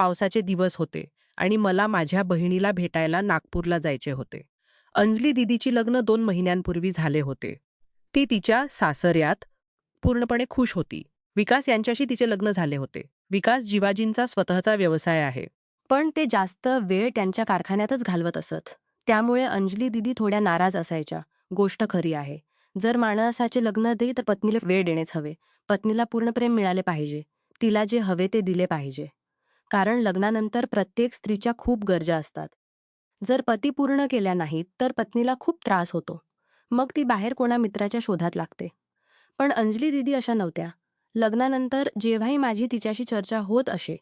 पावसाचे दिवस होते आणि मला माझ्या बहिणीला भेटायला नागपूरला जायचे होते. अंजली दीदीची लग्न 2 महिन्यांपूर्वी झाले होते. ती तिच्या सासऱ्यात पूर्णपणे खुश होती. विकास यांच्याशी तिचे लग्न झाले होते. विकास जिवाजींचा स्वतःचा व्यवसाय आहे. पण ते जास्त वेळ त्यांच्या कारखान्यातच घालवत असत. त्यामुळे अंजली दीदी थोड्या नाराज असायच्या. गोष्ट खरी आहे. जर माणसाचे लग्न दे तर पत्नीला वेळ देणेच हवे. पत्नीला पूर्ण प्रेम मिळाले पाहिजे. तिला जे हवे ते दिले पाहिजे. कारण लग्नानंतर प्रत्येक स्त्रीच्या खूप गरजा असतात. जर पती पूर्ण केल्या नाहीत तर पत्नीला खूप त्रास होतो. मग ती बाहेर कोणा मित्राच्या शोधात लागते. पण अंजली दीदी अशा नव्हत्या. लग्नानंतर जेव्हाही माझी तिच्याशी चर्चा होत असे,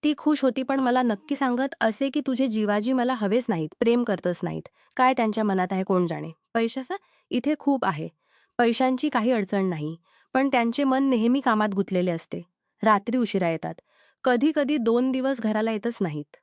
ती खुश होती पण मला नक्की सांगत असे की तुझे जिवाजी मला हवेच नाहीत, प्रेम करतच नाहीत. काय त्यांच्या मनात आहे कोण जाणे. पैशाचा इथे खूप आहे. पैशांची काही अडचण नाही. पण त्यांचे मन नेहमी कामात गुंतलेले असते. रात्री उशिरा येतात. कधी कधी 2 दिवस घराला येतच नाहीत.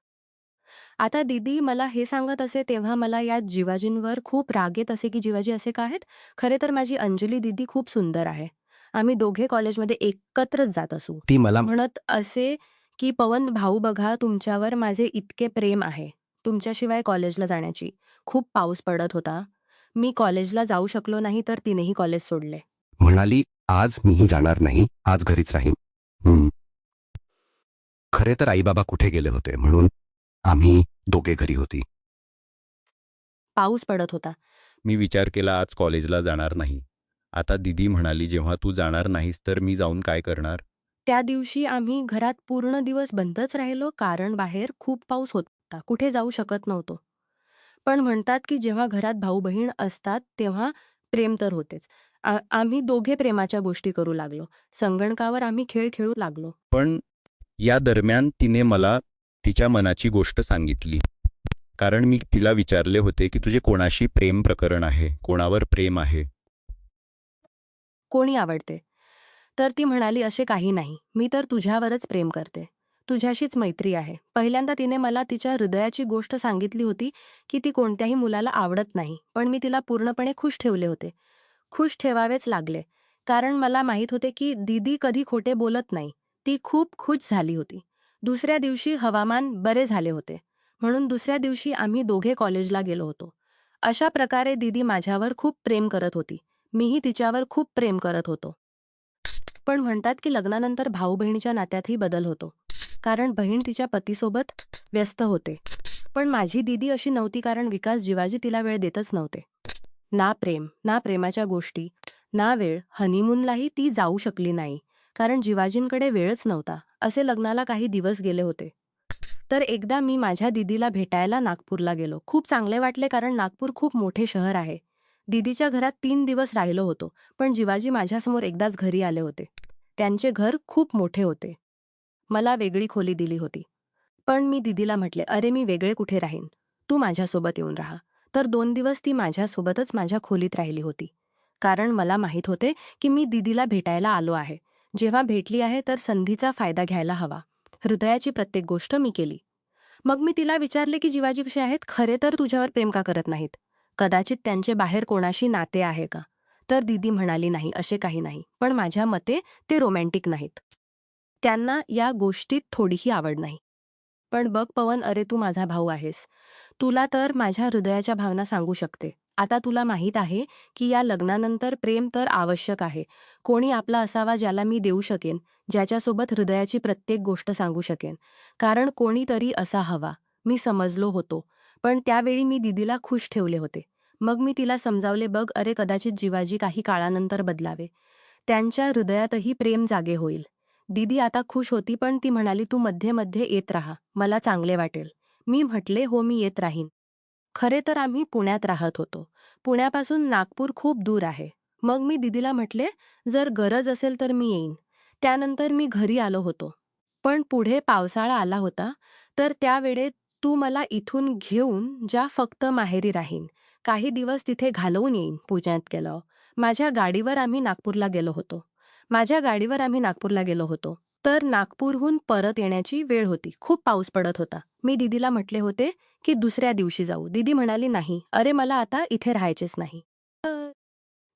आता दीदी मला हे सांगत असे तेव्हा मला या जिवाजींवर खूप राग येत असे की जिवाजी असे का आहेत? खरे तर माझी अंजली दीदी खूप सुंदर आहे. आम्ही दोघे कॉलेजमध्ये एकत्रच जात असू. ती मला म्हणत असे की पवन भाऊ बघा तुमच्यावर माझे इतके प्रेम आहे. तुमच्याशिवाय कॉलेजला जाण्याची. खूप पाऊस पडत होता. मी कॉलेजला जाऊ शकलो नाही तर तिनेही कॉलेज सोडले. म्हणाली, आज मीही जाणार नाही, आज घरीच राहीन. खरे तर आईबाबा कुठे गेले होते म्हणून आम्ही दोघे घरी होती. पाऊस पडत होता. मी विचार केला आज कॉलेजला जाणार नाही. आता दीदी म्हणाली जेव्हा तू जाणार नाहीस तर मी जाऊन काय करणार? त्या दिवशी आम्ही घरात पूर्ण दिवस बंदच राहिलो कारण बाहेर खूप पाऊस होता. कुठे जाऊ शकत नव्हतो. पण म्हणतात की जेव्हा घरात भाऊ बहीण असतात तेव्हा प्रेम तर होतेच. आम्ही दोघे प्रेमाच्या गोष्टी करू लागलो. संगणकावर आम्ही खेळ खेळू लागलो. पण या दरम्यान तिने मला तिच्या मनाची गोष्ट सांगितली. कारण मी तिला विचारले होते की तुझे कोणाशी प्रेम प्रकरण आहे, कोणावर प्रेम आहे? कोणी आवडते? तर ती म्हणाली असे काही नाही. मी तर तुझ्यावरच प्रेम करते. तुझ्याशीच मैत्री आहे. पहिल्यांदा तिने मला तिच्या हृदयाची गोष्ट सांगितली होती की ती कोणत्याही मुलाला आवडत नाही. पण मी तिला पूर्णपणे खुश ठेवले होते. खुश ठेवावेच लागले. कारण मला माहीत होते की दीदी कधी खोटे बोलत नाही. ती खूप खुश झाली होती. दुसऱ्या दिवशी हवामान बरे झाले होते. म्हणून दुसऱ्या दिवशी आम्ही दोघे कॉलेजला गेलो होतो. अशा प्रकारे दीदी माझ्यावर खूप प्रेम करत होती. मीही तिच्यावर खूप प्रेम करत होतो. पण म्हणतात की लग्नानंतर भाऊ बहिणीच्या नात्यातही बदल होतो. कारण बहीण तिच्या पतीसोबत व्यस्त होते. पण माझी दीदी अशी नव्हती कारण विकास जिवाजी तिला वेळ देतच नव्हते. ना प्रेम, ना प्रेमाच्या गोष्टी, ना वेळ. हनीमूनलाही ती जाऊ शकली नाही. कारण जिवाजींकडे वेळच नव्हता. असे लग्नाला काही दिवस गेले होते. तर एकदा मी माझ्या दीदीला भेटायला नागपूरला गेलो. खूप चांगले वाटले कारण नागपूर खूप मोठे शहर आहे. दीदीच्या घरात 3 दिवस राहिलो होतो. पण जिवाजी माझ्यासमोर एकदाच घरी आले होते. त्यांचे घर खूप मोठे होते. मला वेगळी खोली दिली होती. पण मी दीदीला म्हटले, अरे मी वेगळे कुठे राहीन? तू माझ्यासोबत येऊन राहा. तर 2 दिवस ती माझ्यासोबतच माझ्या खोलीत राहिली होती. कारण मला माहीत होते की मी दीदीला भेटायला आलो आहे. जेव्हा भेटली आहे तर संधीचा फायदा घ्यायला हवा. हृदयाची प्रत्येक गोष्ट मी केली. मग मी तिला विचारले की जिवाजी कसे आहेत? खरे तर तुझ्यावर प्रेम का करत नाहीत? कदाचित त्यांचे बाहेर कोणाशी नाते आहे का? तर दीदी म्हणाली नाही असे काही नाही. पण माझ्या मते ते रोमॅन्टिक नाहीत. त्यांना या गोष्टीत थोडीही आवड नाही. पण बघ पवन अरे तू माझा भाऊ आहेस. तुला तर माझ्या हृदयाच्या भावना सांगू शकते. आता तुला माहीत आहे की या लग्नानंतर प्रेम तर आवश्यक आहे. कोणी आपला असावा ज्याला मी देऊ शकेन, ज्याच्यासोबत हृदयाची प्रत्येक गोष्ट सांगू शकेन. कारण कोणीतरी असा हवा. मी समजलो होतो. पण त्यावेळी मी दीदीला खुश ठेवले होते. मग मी तिला समजावले बघ अरे कदाचित जिवाजी काही काळानंतर बदलावे. त्यांच्या हृदयातही प्रेम जागे होईल. दीदी आता खुश होती पण ती म्हणाली तू मध्ये मध्ये येत राहा. मला चांगले वाटेल. मी म्हटले हो मी येत राहीन. खरे तर आम्ही पुण्यात राहत होतो. पुण्यापासून नागपूर खूप दूर आहे. मग मी दीदीला म्हटले जर गरज असेल तर मी येईन. त्यानंतर मी घरी आलो होतो. पण पुढे पावसाळा आला होता. तर त्यावेळेत तू मला इथून घेऊन जा फक्त माहेरी राहीन. काही दिवस तिथे घालवून येईन पुण्यात गेलो. माझ्या गाडीवर आम्ही नागपूरला गेलो होतो. तर नागपूरहून परत येण्याची वेळ होती. खूप पाऊस पडत होता. मी दीदीला म्हटले होते की दुसऱ्या दिवशी जाऊ. दीदी म्हणाली नाही अरे मला आता इथे राहायचेच नाही.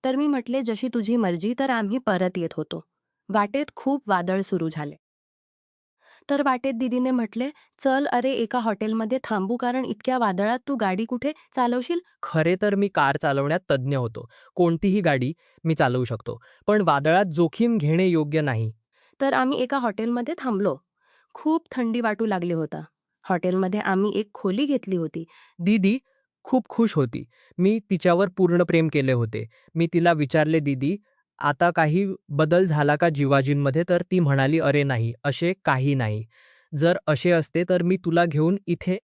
तर मी म्हटले जशी तुझी मर्जी. तर आम्ही परत येत होतो. वाटेत खूप वादळ सुरू झाले. तर वाटेत दीदीने म्हटले, चल अरे एका हॉटेलमध्ये थांबू, कारण इतक्या वादळात तू गाडी कुठे चालवशील? खरे तर मी कार चालवण्यात तज्ज्ञ होतो. कोणतीही गाडी मी चालवू शकतो. पण वादळात जोखीम घेणे योग्य नाही. तर आम्ही एका हॉटेलमध्ये थांबलो. खूप थंडी वाटू लागली होता. हॉटेलमध्ये आम्ही एक खोली घेतली होती. दीदी खूप खुश होती. मी तिच्यावर पूर्ण प्रेम केले होते. मी तिला विचारले, दीदी आता काही बदल झाला का जिवाजींमध्ये? तर ती म्हणाली, अरे नाही, असे काही नाही. जर असे असते तर मी तुला घेऊन इथे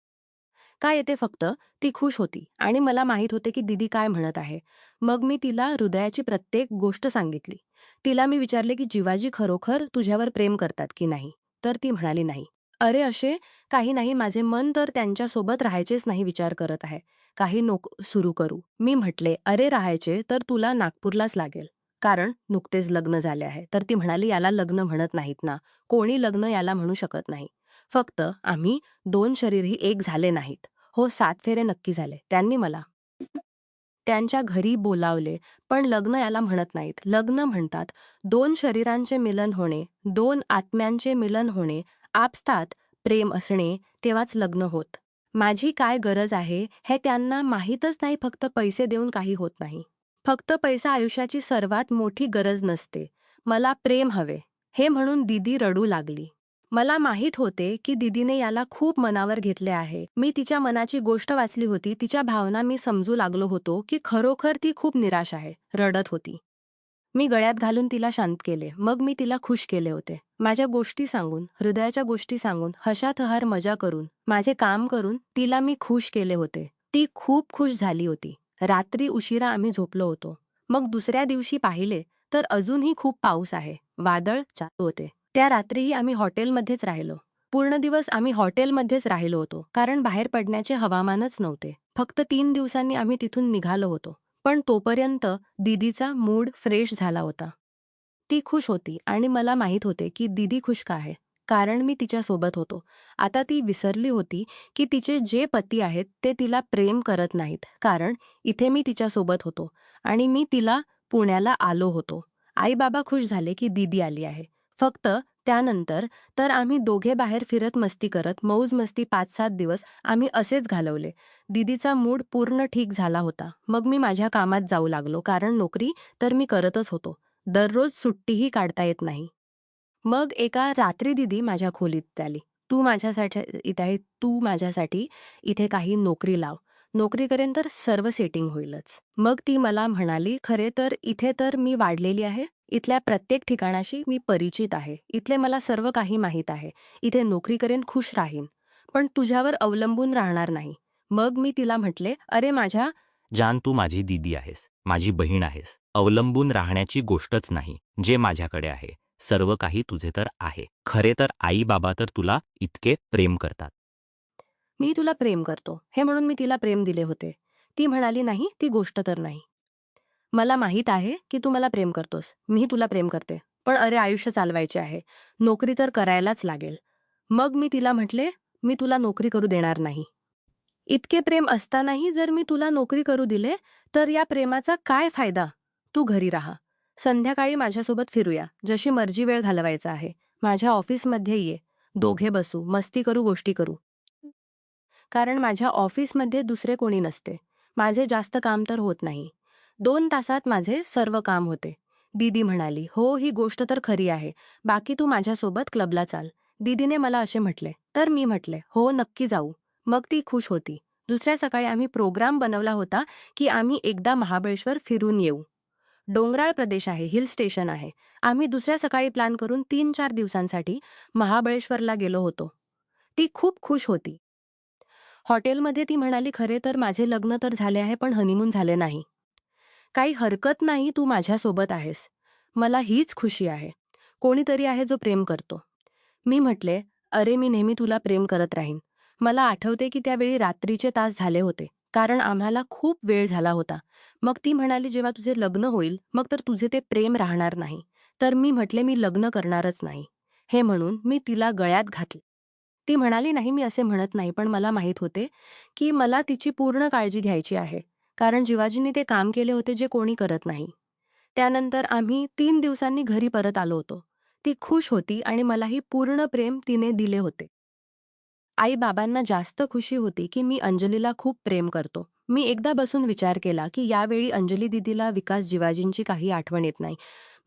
काय येते फक्त ती खुश होती आणि मला माहीत होते की दीदी काय म्हणत आहे. मग मी तिला हृदयाची प्रत्येक गोष्ट सांगितली. तिला मी विचारले की जिवाजी खरोखर तुझ्यावर प्रेम करतात की नाही? तर ती म्हणाली नाही. अरे असे काही नाही, माझे मन तर त्यांच्यासोबत राहायचेच नाही विचार करत आहे. काही नको सुरू करू. मी म्हटले, अरे राहायचे तर तुला नागपूरलाच लागेल. कारण नुकतेच लग्न झाले आहे. तर ती म्हणाली, याला लग्न म्हणत नाहीत ना. कोणी लग्न याला म्हणू शकत नाही. फक्त आम्ही 2 शरीरही एक झाले नाहीत. हो, 7 फेरे नक्की झाले. त्यांनी मला त्यांच्या घरी बोलावले, पण लग्न याला म्हणत नाहीत. लग्न म्हणतात 2 शरीरांचे मिलन होणे, 2 आत्म्यांचे मिलन होणे, आपसात प्रेम असणे, तेव्हाच लग्न होत. माझी काय गरज आहे हे त्यांना माहीतच नाही. फक्त पैसे देऊन काही होत नाही. फक्त पैसा आयुष्याची सर्वात मोठी गरज नसते. मला प्रेम हवे, हे म्हणून दीदी रडू लागली. मला माहीत होते की दीदीने याला खूप मनावर घेतले आहे. मी तिच्या मनाची गोष्ट वाचली होती. तिच्या भावना मी समजू लागलो होतो की खरोखर ती खूप निराश आहे, रडत होती. मी गळ्यात घालून तिला शांत केले. मग मी तिला खुश केले होते. माझ्या गोष्टी सांगून, हृदयाच्या गोष्टी सांगून, हशातहार मजा करून, माझे काम करून तिला मी खुश केले होते. ती खूप खुश झाली होती. रात्री उशिरा आम्ही झोपलो होतो. मग दुसऱ्या दिवशी पाहिले तर अजूनही खूप पाऊस आहे. वादळ चालू होते. त्या रात्रीही आम्ही हॉटेलमध्येच राहिलो. पूर्ण दिवस आम्ही हॉटेलमध्येच राहिलो होतो, कारण बाहेर पडण्याचे हवामानच नव्हते. फक्त 3 दिवसांनी आम्ही तिथून निघालो होतो. पण तोपर्यंत दीदीचा मूड फ्रेश झाला होता. ती खुश होती आणि मला माहीत होते की दीदी खुश का आहे, कारण मी तिच्यासोबत होतो. आता ती विसरली होती की तिचे जे पती आहेत ते तिला प्रेम करत नाहीत, कारण इथे मी तिच्यासोबत होतो आणि मी तिला पुण्याला आलो होतो. आई-बाबा खुश झाले की दीदी आली आहे. फक्त त्यानंतर तर आम्ही दोघे बाहेर फिरत मस्ती करत, मौज-मस्ती 5-7 दिवस आम्ही असेच घालवले. दीदीचा मूड पूर्ण ठीक झाला होता. मग मी माझ्या कामात जाऊ लागलो, कारण नोकरी तर मी करतच होतो. दररोज सुट्टीही काढता येत नाही. मग एका रात्री दीदी माझ्या खोलीत आली. तू माझ्यासाठी इथे काही नोकरी लाव. नोकरी करेन तर सर्व सेटिंग होईलच. मग ती मला म्हणाली, खरे तर इथे तर मी वाढलेली आहे. इथल्या प्रत्येक ठिकाणाशी मी परिचित आहे. इथले मला सर्व काही माहीत आहे. इथे नोकरी करेन, खुश राहीन. पण तुझ्यावर अवलंबून राहणार नाही. मग मी तिला म्हटले, अरे माझ्या जान, तू माझी दीदी आहेस, माझी बहीण आहेस. अवलंबून राहण्याची गोष्टच नाही. जे माझ्याकडे आहे, सर्व काही तुझे तर आहे. खरे तर आई बाबा तर तुला इतके प्रेम करतात. मी तुला प्रेम करतो, हे म्हणून मी तिला प्रेम दिले होते. ती म्हणाली, नाही, ती गोष्ट तर नाही. मला माहीत आहे की तू मला प्रेम करतोस. मी तुला प्रेम करते. पण अरे आयुष्य चालवायचे आहे. नोकरी तर करायलाच लागेल. मग मी तिला म्हटले, मी तुला नोकरी करू देणार नाही. इतके प्रेम असतानाही जर मी तुला नोकरी करू दिले, तर या प्रेमाचा काय फायदा? तू घरी राहा. संध्याकाळी माझ्यासोबत फिरूया. जशी मर्जी वेळ घालवायचा आहे. माझ्या ऑफिसमध्ये ये. दोघे बसू, मस्ती करू, गोष्टी करू. कारण माझ्या ऑफिसमध्ये दुसरे कोणी नसते. माझे जास्त काम तर होत नाही. 2 तासात माझे सर्व काम होते. दीदी म्हणाली, हो, ही गोष्ट तर खरी आहे. बाकी तू माझ्यासोबत क्लबला चाल. दीदीने मला असे म्हटले. तर मी म्हटले, हो, नक्की जाऊ. मग ती खुश होती. दुसऱ्या सकाळी आम्ही प्रोग्राम बनवला होता की आम्ही एकदा महाबळेश्वर फिरून येऊ. डोंगराळ प्रदेश आहे, हिल स्टेशन आहे. आम्ही दुसऱ्या सकाळी प्लॅन करून 3-4 दिवसांसाठी महाबळेश्वरला गेलो होतो. ती खूप खुश होती. हॉटेलमध्ये ती म्हणाली, खरे तर माझे लग्न तर झाले आहे, पण हनीमून झाले नाही. काही हरकत नाही, तू माझ्यासोबत आहेस. मला हीच खुशी आहे. कोणीतरी आहे जो प्रेम करतो. मी म्हटले, अरे मी नेहमी तुला प्रेम करत राहीन. मला आठवते की त्यावेळी रात्रीचे तास झाले होते, कारण आम्हाला खूप वेळ झाला होता. मग ती म्हणाली, जेव्हा तुझे लग्न होईल मग तर तुझे ते प्रेम राहणार नाही. तर मी म्हटले, मी लग्न करणारच नाही. हे म्हणून मी तिला गळ्यात घातले. ती म्हणाली, नाही, मी असे म्हणत नाही, पण मला माहीत होते की मला तिची पूर्ण काळजी घ्यायची आहे, कारण जिवाजींनी ते काम केले होते जे कोणी करत नाही. त्यानंतर आम्ही 3 दिवसांनी घरी परत आलो होतो. ती खुश होती आणि मलाही पूर्ण प्रेम तिने दिले होते. आई बाबांना जास्त खुशी होती की मी अंजलीला खूप प्रेम करतो. मी एकदा बसून विचार केला की यावेळी अंजली दीदीला विकास जिवाजींची काही आठवण येत नाही.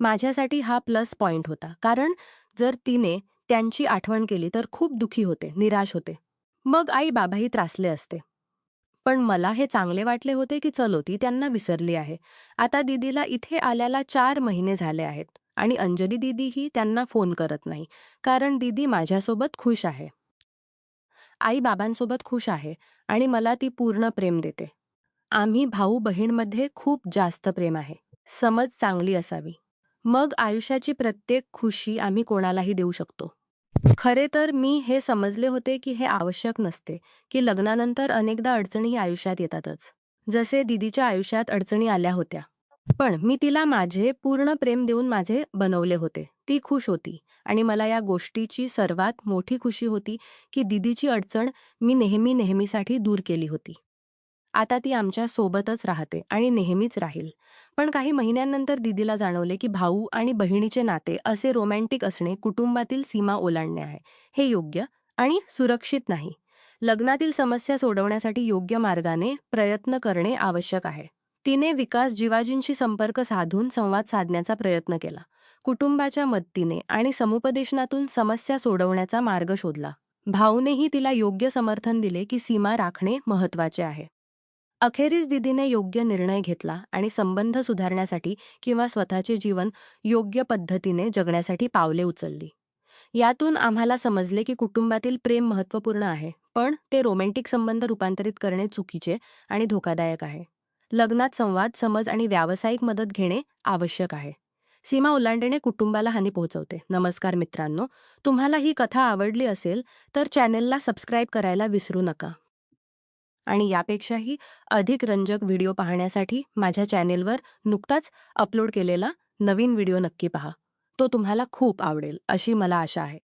माझ्यासाठी हा प्लस पॉइंट होता, कारण जर तिने त्यांची आठवण केली तर खूप दुखी होते, निराश होते. मग आई बाबाही त्रासले असते. पण मला हे चांगले वाटले होते की चलो ती त्यांना विसरली आहे. आता दीदीला इथे आल्याला 4 महिने झाले आहेत आणि अंजली दीदीही त्यांना फोन करत नाही, कारण दीदी माझ्यासोबत खुश आहे. आई बाबांसोबत खुश आहे आणि मला ती पूर्ण प्रेम देते. आम्ही भाऊ बहीणमध्ये खूप जास्त प्रेम आहे. समज चांगली असावी. मग आयुष्याची प्रत्येक खुशी आम्ही कोणालाही देऊ शकतो. खरे तर मी हे समजले होते की हे आवश्यक नसते, की लग्नानंतर अनेकदा अडचणी आयुष्यात येतातच. जसे दीदीच्या आयुष्यात अडचणी आल्या होत्या. पण मी तिला माझे पूर्ण प्रेम देऊन माझे बनवले होते. ती खुश होती आणि मला या गोष्टीची सर्वात मोठी खुशी होती की दीदीची अडचण मी नेहमीसाठी दूर केली होती. आता ती आमच्या सोबतच राहते आणि नेहमीच राहील. पण काही महिन्यांनंतर दीदीला जाणवले की भाऊ आणि बहिणीचे नाते असे रोमॅन्टिक असणे कुटुंबातील सीमा ओलांडणे आहे. हे योग्य आणि सुरक्षित नाही. लग्नातील समस्या सोडवण्यासाठी योग्य मार्गाने प्रयत्न करणे आवश्यक आहे. तिने विकास जिवाजींशी संपर्क साधून संवाद साधण्याचा प्रयत्न केला. कुटुंबाच्या मदतीने आणि समुपदेशनातून समस्या सोडवण्याचा मार्ग शोधला. भाऊनेही तिला योग्य समर्थन दिले की सीमा राखणे महत्त्वाचे आहे. अखेरीस दीदीने योग्य निर्णय घेतला आणि संबंध सुधारण्यासाठी किंवा स्वतःचे जीवन योग्य पद्धतीने जगण्यासाठी पावले उचलली. यातून आम्हाला समजले की कुटुंबातील प्रेम महत्त्वपूर्ण आहे, पण ते रोमॅन्टिक संबंध रूपांतरित करणे चुकीचे आणि धोकादायक आहे. लग्नात संवाद, समज आणि व्यावसायिक मदत घेणे आवश्यक आहे. सीमा ओलांडणे कुटुंबाला हानी पोहोचवते. नमस्कार मित्रांनो, तुम्हाला ही कथा आवडली असेल तर चॅनेलला सबस्क्राईब करायला विसरू नका. आणि यापेक्षाही अधिक रंजक व्हिडिओ पाहण्यासाठी माझ्या चॅनेलवर नुकताच अपलोड केलेला नवीन व्हिडिओ नक्की पहा. तो तुम्हाला खूप आवडेल अशी मला आशा आहे.